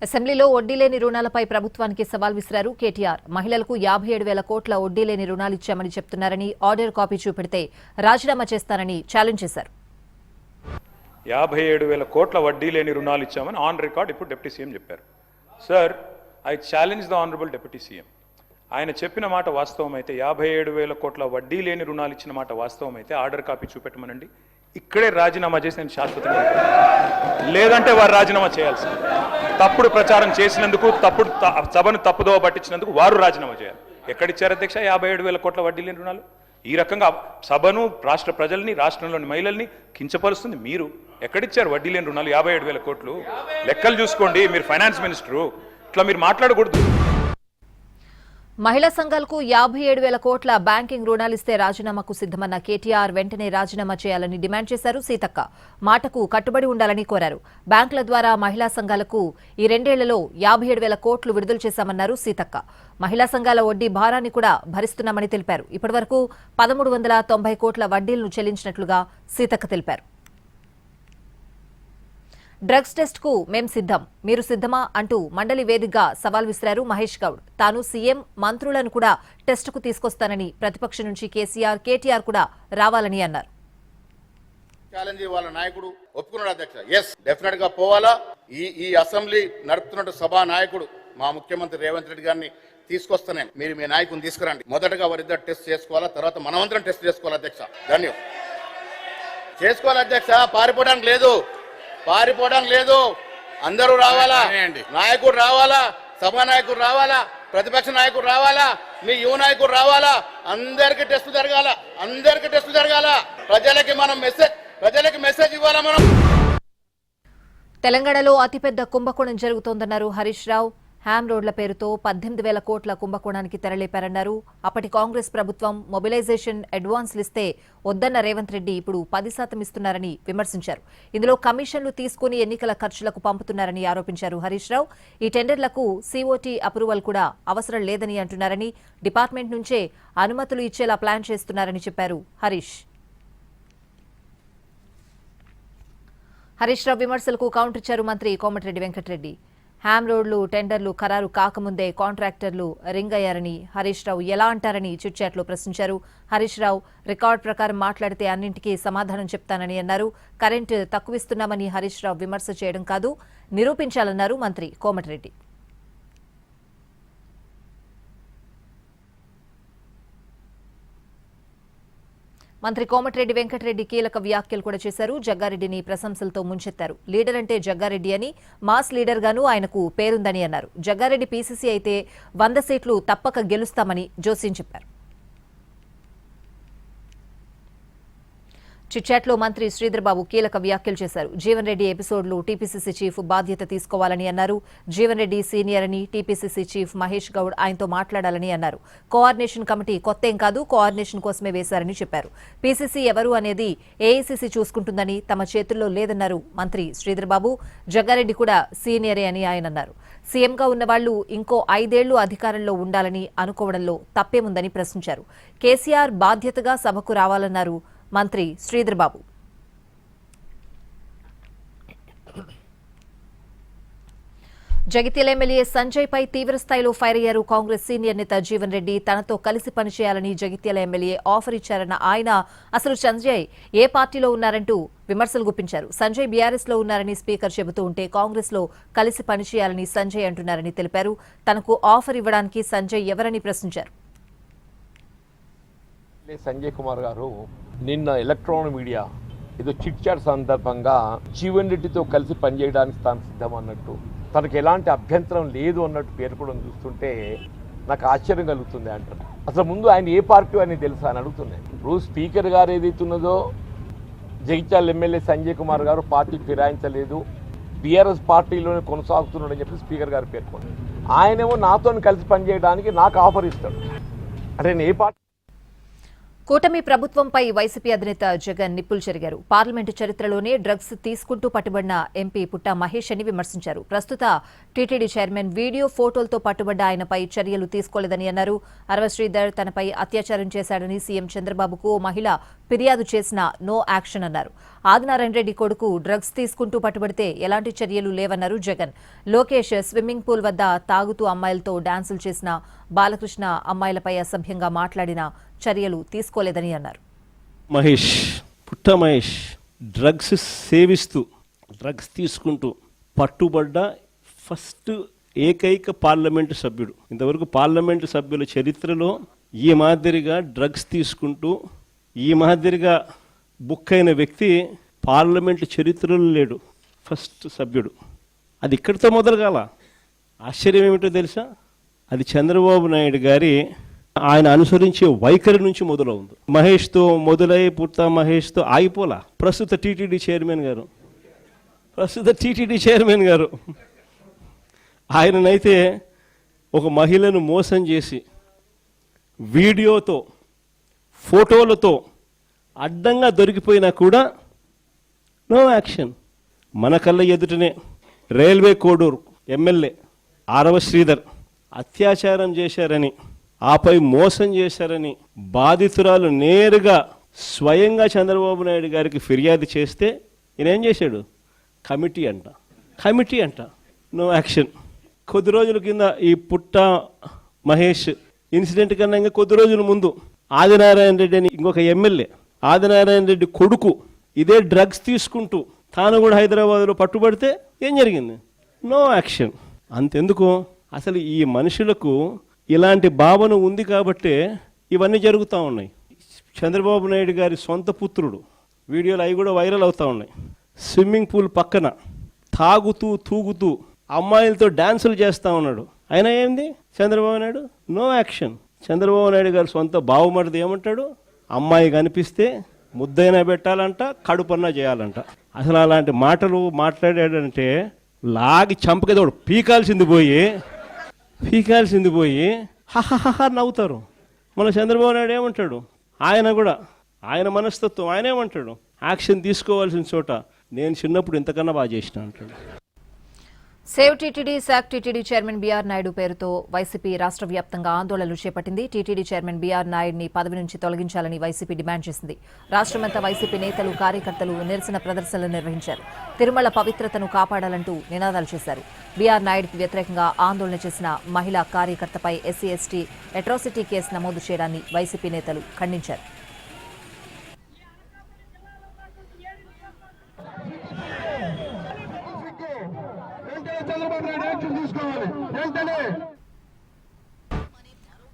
అసెంబ్లీలో వడ్డీ లేని రుణాలపై ప్రభుత్వానికి సవాల్ విసిరారు కేటీఆర్. మహిళలకు 57,000 కోట్ల వడ్డీ లేని రుణాలు ఇచ్చామని చెప్తున్నారని, ఆర్డర్ కాపీ చూపెడితే రాజీనామా చేస్తానని ఛాలెంజ్ చేశారు. 57,000 కోట్ల వడ్డీ లేని రుణాలు ఇచ్చామని ఆన్ రికార్డ్ ఇప్పుడు డిప్యూటీ సీఎం చెప్పారు. Sir, I challenge the honourable deputy CM. ఆయన చెప్పిన మాట వాస్తవం అయితే, 57,000 కోట్ల వడ్డీ లేని రుణాలు ఇచ్చిన మాట వాస్తవం అయితే ఆర్డర్ కాపీ చూపెట్టమనండి. ఇక్కడే రాజీనామా చేసి నేను శాశ్వతంగా, లేదంటే వారు రాజీనామా చేయాల్సింది. తప్పుడు ప్రచారం చేసినందుకు, సభను తప్పుదోవ పట్టించినందుకు వారు రాజీనామా చేయాలి. ఎక్కడిచ్చారు అధ్యక్ష 57,000 కోట్ల వడ్డీ లేని రుణాలు? ఈ రకంగా సభను, రాష్ట్ర ప్రజల్ని, రాష్ట్రంలోని మహిళల్ని కించపరుస్తుంది మీరు. ఎక్కడిచ్చారు వడ్డీ లేని రుణాలు 57,000 కోట్లు? లెక్కలు చూసుకోండి, మీరు ఫైనాన్స్ మినిస్టరు, ఇట్లా మీరు మాట్లాడకూడదు. మహిళా సంఘాలకు 57,000 కోట్ల బ్యాంకింగ్ రుణాలిస్తే రాజీనామాకు సిద్దమన్న కేటీఆర్ వెంటనే రాజీనామా చేయాలని డిమాండ్ చేశారు సీతక్క. మాటకు కట్టుబడి ఉండాలని కోరారు. బ్యాంకుల ద్వారా మహిళా సంఘాలకు ఈ 2 ఏళ్లలో 57,000 కోట్లు విడుదల చేశామన్నారు సీతక్క. మహిళా సంఘాల వడ్డీ భారాన్ని కూడా భరిస్తున్నామని తెలిపారు. ఇప్పటివరకు 1,390 కోట్ల వడ్డీలను చెల్లించినట్లుగా సీతక్క తెలిపారు. డ్రగ్స్ టెస్ట్ కు మేం సిద్దం, మీరు సిద్దమా అంటూ మండలి వేదికగా సవాల్ విసిరారు మహేష్ గౌడ్. తాను సీఎం, మంత్రులను కూడా టెస్టుకు తీసుకొస్తానని, ప్రతిపక్షం నుంచి కేటీఆర్ కూడా రావాలని అన్నారు. ఛాలెంజ్ వాళ్ళ నాయకుడు ఒప్పుకున్నాడు అధ్యక్ష. ఎస్, డెఫినెట్ గా పోవాలా. ఈ అసెంబ్లీ నడుపుతున్నట్టు సభా నాయకుడు మా ముఖ్యమంత్రి రేవంత్ రెడ్డి గారిని తీసుకొస్తానే, మీరు మీ నాయకుని తీసుకురండి. మొదటగా వారిద్దరు టెస్ట్ చేసుకోవాలా, తర్వాత మనమంతరం టెస్ట్ చేసుకోవాలి అధ్యక్ష. చేసుకోవాలి అధ్యక్ష. పారిపోవడం లేదు. అందరూ రావాలా, నాయకుడు రావాలా, సభా నాయకుడు రావాలా, ప్రతిపక్ష నాయకుడు రావాలా, మీ యువ నాయకుడు రావాలా. అందరికి టెస్ట్ జరగాల. ప్రజలకి మెసేజ్ ఇవ్వాలా. మనం తెలంగాణలో అతిపెద్ద కుంభకోణం జరుగుతోందన్నారు హరీష్ రావు. హ్యామ్ రోడ్ల పేరుతో 18,000 కోట్ల కుంభకోణానికి తెరలేపారన్నారు. అప్పటి కాంగ్రెస్ ప్రభుత్వం మొబిలైజేషన్ అడ్వాన్స్లు ఇస్తే వద్దన్న రేవంత్ రెడ్డి ఇప్పుడు 10% ఇస్తున్నారని విమర్శించారు. ఇందులో కమిషన్లు తీసుకుని ఎన్నికల ఖర్చులకు పంపుతున్నారని ఆరోపించారు హరీష్ రావు. ఈ టెండర్లకు సిఓటీ అప్రూవల్ కూడా అవసరం లేదని అంటున్నారని, డిపార్ట్మెంట్ నుంచే అనుమతులు ఇచ్చేలా ప్లాన్ చేస్తున్నారని చెప్పారు హరీష్ రావు విమర్శలకు కౌంటర్ ఇచ్చారు మంత్రి కోమటిరెడ్డి వెంకటరెడ్డి. హ్యామ్ రోడ్లు టెండర్లు ఖరారు కాకముందే కాంట్రాక్టర్లు రింగ్ అయ్యారని హరీష్ రావు ఎలా అంటారని చిట్చాట్లో ప్రశ్నించారు. హరీష్ రావు రికార్డు ప్రకారం మాట్లాడితే అన్నింటికీ సమాధానం చెప్తానని అన్నారు. కరెంటు తక్కువిస్తున్నామని హరీష్ రావు విమర్శ చేయడం కాదు, నిరూపించాలన్నారు మంత్రి కోమటిరెడ్డి. మంత్రి కోమటిరెడ్డి వెంకటరెడ్డి కీలక వ్యాఖ్యలు కూడా చేశారు. జగ్గారెడ్డిని ప్రశంసలతో ముంచెత్తారు. లీడర్ అంటే జగ్గారెడ్డి అని, మాస్ లీడర్ గాను ఆయనకు పేరుందని అన్నారు. జగ్గారెడ్డి పీసీసీ అయితే 100 సీట్లు తప్పక గెలుస్తామని జోస్యం చెప్పారు. చిట్చాట్లో మంత్రి శ్రీధర్బాబు కీలక వ్యాఖ్యలు చేశారు. జీవన్ రెడ్డి ఎపిసోడ్లు టీపీసీసీ చీఫ్ బాధ్యత తీసుకోవాలని అన్నారు. జీవన్ రెడ్డి సీనియర్ అని, టీపీసీసీ చీఫ్ మహేష్ గౌడ్ ఆయనతో మాట్లాడాలని అన్నారు. కోఆర్డినేషన్ కమిటీ కొత్తేం కాదు, కోఆర్డినేషన్ కోసమే వేశారని చెప్పారు. పీసీసీ ఎవరు అనేది ఏఐసీసీ చూసుకుంటుందని, తమ చేతుల్లో లేదన్నారు మంత్రి శ్రీధర్బాబు. జగ్గారెడ్డి కూడా సీనియరే అని ఆయన అన్నారు. సీఎంగా ఉన్నవాళ్లు ఇంకో 5 ఏళ్లు అధికారంలో ఉండాలని అనుకోవడంలో తప్పేముందని ప్రశ్నించారు. కేసీఆర్ బాధ్యతగా సభకు రావాలన్నారు మంత్రి శ్రీధర్బాబు. జగిత్యాల ఎమ్మెల్యే సంజయ్ పై తీవ్రస్థాయిలో ఫైర్ అయ్యారు కాంగ్రెస్ సీనియర్ నేత జీవన్ రెడ్డి. తనతో కలిసి పనిచేయాలని జగిత్యాల ఎమ్మెల్యే ఆఫర్ ఇచ్చారన్న ఆయన అసలు సంజయ్ ఏ పార్టీలో ఉన్నారంటూ విమర్శలు గుప్పించారు. సంజయ్ బీఆర్ఎస్ లో ఉన్నారని స్పీకర్ చెబుతూ ఉంటే కాంగ్రెస్ లో కలిసి పనిచేయాలని సంజయ్ అంటున్నారని తెలిపారు. తనకు ఆఫర్ ఇవ్వడానికి సంజయ్ ఎవరని ప్రశ్నించారు. సంజయ్ కుమార్ గారు నిన్న ఎలక్ట్రానిక్ మీడియా ఏదో చిట్ చాట్ సందర్భంగా జీవన్ రెడ్డితో కలిసి పనిచేయడానికి తాను సిద్ధం అన్నట్టు, తనకు ఎలాంటి అభ్యంతరం లేదు అన్నట్టు పేర్కొనడం చూస్తుంటే నాకు ఆశ్చర్యం కలుగుతుంది అంటారు. అసలు ముందు ఆయన ఏ పార్టీ అని తెలుసా అని అడుగుతున్నాయి. ఇప్పుడు స్పీకర్ గారు ఏదైతే ఉన్నదో, జగిత్యాల ఎమ్మెల్యే సంజయ్ కుమార్ గారు పార్టీ ఫిరాయించలేదు, బీఆర్ఎస్ పార్టీలోనే కొనసాగుతున్నాడని చెప్పి స్పీకర్ గారు పేర్కొన్నారు. ఆయనేమో నాతో కలిసి పనిచేయడానికి నాకు ఆఫర్ ఇస్తాడు. అంటే నేను ఏ పార్టీ కూటమి ప్రభుత్వంపై వైసీపీ అధినేత జగన్ నిప్పులు చెరిగారు. పార్లమెంటు చరిత్రలోనే డ్రగ్స్ తీసుకుంటూ పట్టుబడిన ఎంపీ పుట్టా మహేష్ అని విమర్శించారు. ప్రస్తుత టీటీడీ చైర్మన్ వీడియో ఫోటోలతో పట్టుబడ్డ ఆయనపై చర్యలు తీసుకోలేదని అన్నారు. అరవ శ్రీధర్ తనపై అత్యాచారం చేశాడని సీఎం చంద్రబాబుకు ఓ మహిళ ఫిర్యాదు చేసినా నో యాక్షన్ అన్నారు. ఆదినారాయణ రెడ్డి కొడుకు డ్రగ్స్ తీసుకుంటూ పట్టుబడితే ఎలాంటి చర్యలు లేవన్నారు జగన్. లోకేష్ స్విమ్మింగ్ పూల్ వద్ద తాగుతూ అమ్మాయిలతో డాన్సులు చేసిన బాలకృష్ణ అమ్మాయిలపై అసభ్యంగా మాట్లాడిన చర్యలు తీసుకోలేదని అన్నారు. పుట్టా మహేష్ డ్రగ్స్ సేవిస్తూ డ్రగ్స్ తీసుకుంటూ పట్టుబడ్డ ఫస్ట్ ఏకైక పార్లమెంటు సభ్యుడు. ఇంతవరకు పార్లమెంటు సభ్యుల చరిత్రలో ఈ మాదిరిగా డ్రగ్స్ తీసుకుంటూ ఈ మాదిరిగా బుక్ అయిన వ్యక్తి పార్లమెంటు చరిత్రలో లేడు. ఫస్ట్ సభ్యుడు. అది ఇక్కడితో మొదలు కాల. ఆశ్చర్యం ఏమిటో తెలుసా? అది చంద్రబాబు నాయుడు గారి ఆయన అనుసరించే వైఖరి నుంచి మొదలవుంది. మహేష్తో మొదలై పుట్టా మహేష్తో ఆగిపోలా. ప్రస్తుత టీటీడీ చైర్మన్ గారు ఆయననైతే ఒక మహిళను మోసం చేసి వీడియోతో ఫోటోలతో అడ్డంగా దొరికిపోయినా కూడా నో యాక్షన్. మన కళ్ళ ఎదుటనే రైల్వే కోడూరు ఎమ్మెల్యే అరవ శ్రీధర్ అత్యాచారం చేశారని ఆపై మోసం చేశారని బాధితురాలు నేరుగా స్వయంగా చంద్రబాబు నాయుడు గారికి ఫిర్యాదు చేస్తే ఈయన ఏం చేశాడు? కమిటీ అంట నో యాక్షన్. కొద్ది రోజుల కింద ఈ పుట్టా మహేష్ ఇన్సిడెంట్ కన్నా ఇంకా కొద్ది రోజుల ముందు ఆదినారాయణ రెడ్డి అని ఇంకొక ఎమ్మెల్యే, ఆదినారాయణ రెడ్డి కొడుకు ఇదే డ్రగ్స్ తీసుకుంటూ తాను కూడా హైదరాబాద్లో పట్టుబడితే ఏం జరిగింది? No action. అంతెందుకు, అసలు ఈ మనుషులకు ఇలాంటి భావన ఉంది కాబట్టే ఇవన్నీ జరుగుతూ ఉన్నాయి. చంద్రబాబు నాయుడు గారి సొంత పుత్రుడు వీడియోలు అవి కూడా వైరల్ అవుతూ ఉన్నాయి. స్విమ్మింగ్ పూల్ పక్కన తాగుతూ తూగుతూ అమ్మాయిలతో డాన్సులు చేస్తూ ఉన్నాడు. అయినా ఏంది చంద్రబాబు నాయుడు? No action. చంద్రబాబు నాయుడు గారి సొంత బావమరిది ఏమంటాడు? అమ్మాయి కనిపిస్తే ముద్దైనా పెట్టాలంట, కడుపన్నా చేయాలంట. అసలు అలాంటి మాటలు మాట్లాడాడంటే లాగి చంపకేదోడు పీకాల్సింది పోయి హహహ నవ్వుతారు. మన చంద్రబాబు నాయుడు ఏమంటాడు? ఆయన మనస్తత్వం ఆయన ఏమంటాడు? యాక్షన్ తీసుకోవాల్సిన చోట నేను చిన్నప్పుడు ఇంతకన్నా బాగా చేసిన అంటాడు. సేవ్ టీటీడీ శాక్ టీటీడీ చైర్మన్ బీఆర్ నాయుడు పేరుతో వైసీపీ రాష్ట్ర వ్యాప్తంగా ఆందోళనలు చేపట్టింది. టీటీడీ చైర్మన్ బీఆర్ నాయుడిని పదవి నుంచి తొలగించాలని వైసీపీ డిమాండ్ చేసింది. రాష్ట్రమంతా వైసీపీ నేతలు, కార్యకర్తలు నిరసన ప్రదర్శనలు నిర్వహించారు. తిరుమల పవిత్రతను కాపాడాలంటూ నినాదాలు చేశారు. బీఆర్ నాయుడికి వ్యతిరేకంగా ఆందోళన చేసిన మహిళా కార్యకర్తపై ఎస్సీ ఎస్టీ అట్రాసిటీ కేసు నమోదు చేయడాన్ని వైసీపీ నేతలు ఖండించారు.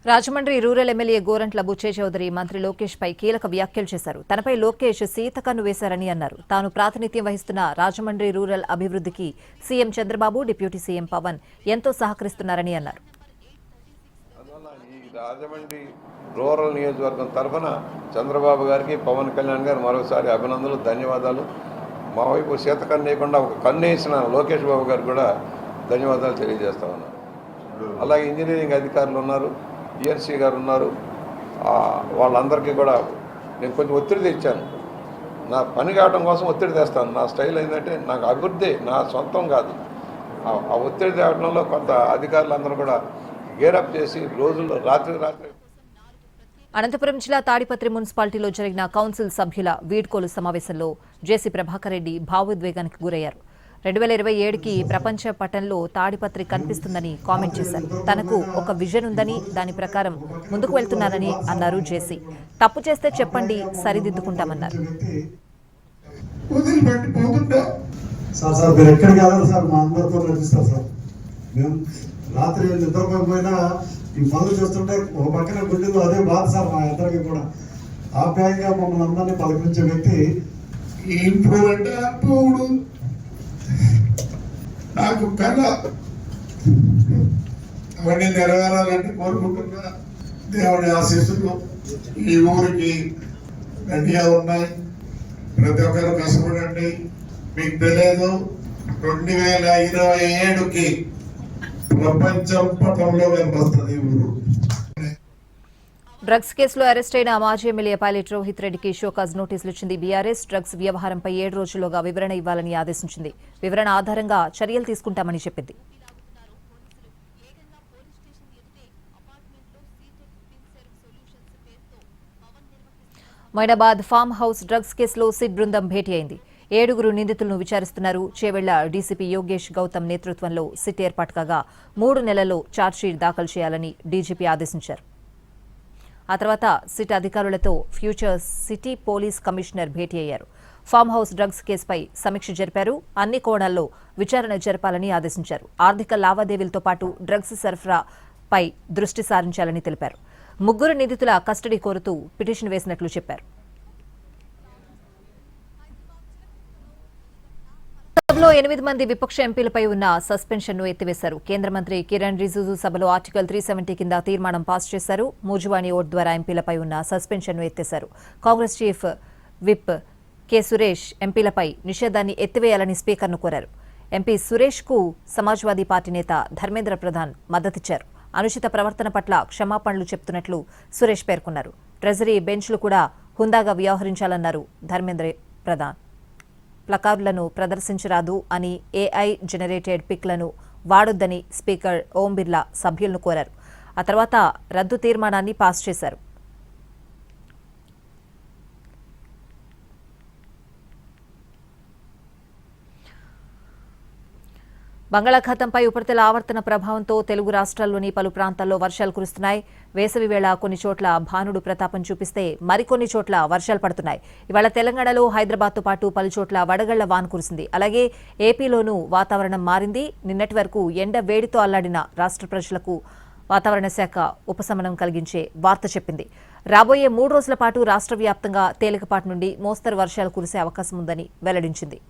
రాజమండ్రి రూరల్ ఎమ్మెల్యే గోరంట్ల బుచ్చే చౌదరి మంత్రి లోకేష్ పై కీలక వ్యాఖ్యలు చేశారు. తనపై లోకేష్ సీతకన్ను వేశారని అన్నారు. తాను ప్రాతినిధ్యం వహిస్తున్న రాజమండ్రి రూరల్ అభివృద్ధికి CM Chandrababu, deputy CM Pawan ఎంతో సహకరిస్తున్నారని అన్నారు. రాజమండ్రి రూరల్ నియోజకవర్గం తరఫున చంద్రబాబు గారికి, పవన్ కళ్యాణ్ గారు మరోసారి అభినందనలు, ధన్యవాదాలు. మా వైపు సీతకన్ను వేయకుండా ఒక కన్ను వేసిన లోకేష్ బాబు గారు కూడా ధన్యవాదాలు తెలియజేస్తా ఉన్నాను. అలాగే ఇంజనీరింగ్ అధికారులు ఉన్నారు, ఈఎన్సీ గారు ఉన్నారు. వాళ్ళందరికీ కూడా నేను కొంచెం ఒత్తిడి తెచ్చాను. నా పని కావడం కోసం ఒత్తిడి తెస్తాను. నా స్టైల్ ఏంటంటే నాకు అభివృద్ధి నా సొంతం కాదు. ఆ ఒత్తిడి తేవడంలో కొంత అధికారులందరూ కూడా గేరప్ చేసి రోజుల్లో రాత్రి అనంతపురం జిల్లా తాడిపత్రి మున్సిపాలిటీలో జరిగిన కౌన్సిల్ సభ్యుల వీడ్కోలు సమావేశంలో జేసీ ప్రభాకర్ రెడ్డి భావోద్వేగానికి గురయ్యారు. 2027కి ప్రపంచ పటంలో తాడిపత్రి కనిపిస్తుందని కామెంట్ చేశారు. తనకు ఒక విజన్ ఉందని, దాని ప్రకారం ముందుకు వెళ్తున్నానని అన్నారు జేసీ. తప్పు చేస్తే చెప్పండి, సరిదిద్దుకుంటామన్నారు. రాత్రి నిద్రపోయినా ఈ పనులు చేస్తుంటే ఒక పక్కన గుండెలు అదే బాధ సార్. మా ఇద్దరికి కూడా ఆప్యాయంగా మమ్మల్ని అందరినీ పలకరించే వ్యక్తి ఇప్పుడు అంటే అప్పుడు నాకు కళ అవన్నీ నెరవేరాలంటే కోరుకుంటున్నా. దేవుడి ఆశీస్సులు ఈ ఊరికి గట్టిగా ఉన్నాయి. ప్రతి ఒక్కరు కష్టపడండి. మీకు తెలియదు, 2027కి ప్రపంచం పటంలో కనిపిస్తుంది ఊరు. డ్రగ్స్ కేసులో అరెస్ట్ అయిన మాజీ ఎమ్మెల్యే పైలట్ రోహిత్ రెడ్డికి షోకాజ్ నోటీసులు ఇచ్చింది బీఆర్ఎస్. డ్రగ్స్ వ్యవహారంపై 7 రోజుల్లోగా వివరణ ఇవ్వాలని ఆదేశించింది. వివరణ ఆధారంగా చర్యలు తీసుకుంటామని చెప్పింది. మైనాబాద్ ఫామ్ హౌస్ డ్రగ్స్ కేసులో సిట్ బృందం భేటీ అయింది. 7 నిందితులను విచారిస్తున్నారు. చేవెళ్ల డీసీపీ యోగేష్ గౌతమ్ నేతృత్వంలో సిట్ ఏర్పాటు కాగా 3 నెలల్లో ఛార్జ్షీట్ దాఖలు చేయాలని డీజీపీ ఆదేశించారు. ఆ తర్వాత సిట్ అధికారులతో ఫ్యూచర్ సిటీ పోలీస్ కమిషనర్ భేటీ అయ్యారు. ఫామ్ హౌస్ డ్రగ్స్ కేసుపై సమీక్ష జరిపారు. అన్ని కోణాల్లో విచారణ జరపాలని ఆదేశించారు. ఆర్థిక లావాదేవీలతో పాటు డ్రగ్స్ సరఫరాపై దృష్టి సారించాలని తెలిపారు. 3 నిందితుల కస్టడీ కోరుతూ పిటిషన్ వేసినట్లు చెప్పారు. సభలో 8 మంది విపక్ష ఎంపీలపై ఉన్న సస్పెన్షన్ను ఎత్తివేశారు. కేంద్ర మంత్రి కిరణ్ రిజిజు సభలో ఆర్టికల్ 370 కింద తీర్మానం పాస్ చేశారు. మూజువాణి ఓట్ ద్వారా ఎంపీలపై ఉన్న సస్పెన్షన్ను ఎత్తేశారు. Congress chief whip K Suresh ఎంపీలపై నిషేధాన్ని ఎత్తివేయాలని స్పీకర్ను కోరారు. ఎంపీ సురేష్ కు సమాజ్వాదీ పార్టీ నేత ధర్మేంద్ర ప్రధాన్ మద్దతిచ్చారు. అనుచిత ప్రవర్తన పట్ల క్షమాపణలు చెప్తున్నట్లు సురేష్ పేర్కొన్నారు. ట్రెజరీ బెంచ్లు కూడా హుందాగా వ్యవహరించాలన్నారు ధర్మేంద్ర ప్రధాన్. ప్లకార్డులను ప్రదర్శించరాదు అని AI generated పిక్లను వాడొద్దని speaker Om Birla సభ్యులను కోరారు. ఆ తర్వాత రద్దు తీర్మానాన్ని పాస్ చేశారు. బంగాళాఖాతంపై ఉపరితల ఆవర్తన ప్రభావంతో తెలుగు రాష్ట్రాల్లోని పలు ప్రాంతాల్లో వర్షాలు కురుస్తున్నాయి. వేసవి వేళ కొన్ని చోట్ల భానుడు ప్రతాపం చూపిస్తే మరికొన్ని చోట్ల వర్షాలు పడుతున్నాయి. ఇవాళ తెలంగాణలో హైదరాబాద్తో పాటు పలు చోట్ల వడగళ్ల వాన కురిసింది. అలాగే ఏపీలోనూ వాతావరణం మారింది. నిన్నటి వరకు ఎండ వేడితో అల్లాడిన రాష్ట్ర ప్రజలకు వాతావరణ శాఖ ఉపశమనం కలిగించే వార్త చెప్పింది. రాబోయే 3 రోజుల పాటు రాష్ట్ర వ్యాప్తంగా తేలికపాటి నుండి మోస్తరు వర్షాలు కురిసే అవకాశం ఉందని వెల్లడించింది.